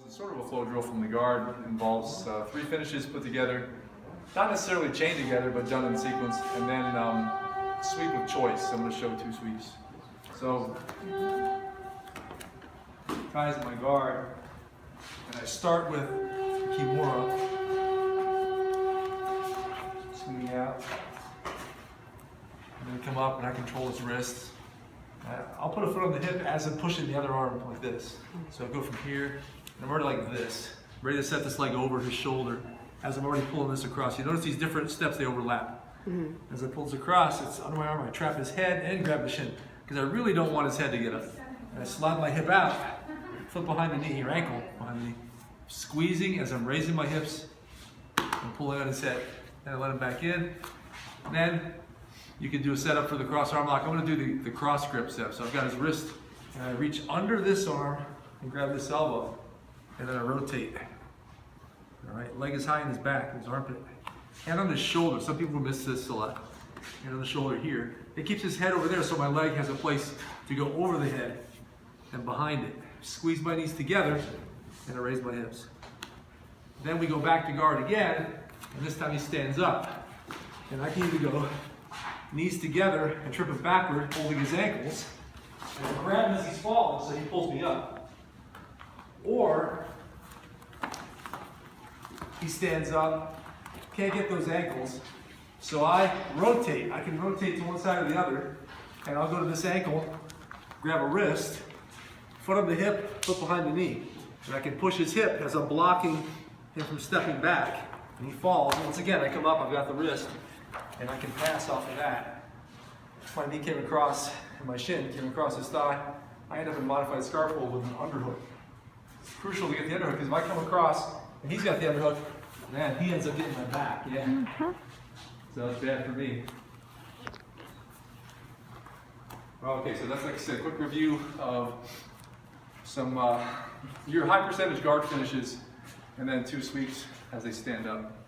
It's sort of a flow drill from the guard. It involves 3 finishes put together, not necessarily chained together, but done in sequence, and then sweep of choice. So I'm going to show 2 sweeps. So ties my guard, and I start with Kimura, swinging out, and then come up, and I control his wrists. I'll put a foot on the hip as I'm pushing the other arm like this. So I go from here, and I'm already like this, ready to set this leg over his shoulder as I'm already pulling this across. You notice these different steps, they overlap. As I pull this across, it's under my arm, I trap his head and grab the shin, because I really don't want his head to get up. And I slide my hip out, foot behind the knee, or ankle behind the knee, squeezing as I'm raising my hips and pulling out his head. And I let him back in. And then you can do a setup for the cross arm lock. I'm going to do the cross grip step. So I've got his wrist, and I reach under this arm and grab this elbow, and then I rotate. All right, leg is high in his back, his armpit. Hand on his shoulder. Some people miss this a lot. Hand on the shoulder here. It keeps his head over there, so my leg has a place to go over the head and behind it. Squeeze my knees together, and I raise my hips. Then we go back to guard again, and this time he stands up. And I can either go knees together and trip him backward, holding his ankles, and grab him as he's falling so he pulls me up. Or he stands up, can't get those ankles, so I rotate. I can rotate to one side or the other, and I'll go to this ankle, grab a wrist, foot on the hip, foot behind the knee. And I can push his hip as I'm blocking him from stepping back, and he falls. Once again, I come up, I've got the wrist, and I can pass off of that. If my knee came across, and my shin came across his thigh, I end up in a modified scarf hold with an underhook. It's crucial to get the underhook, because if I come across, and he's got the underhook, man, he ends up getting my back, yeah. So that's bad for me. Okay, so that's, like I said, a quick review of some your high percentage guard finishes, and then 2 sweeps as they stand up.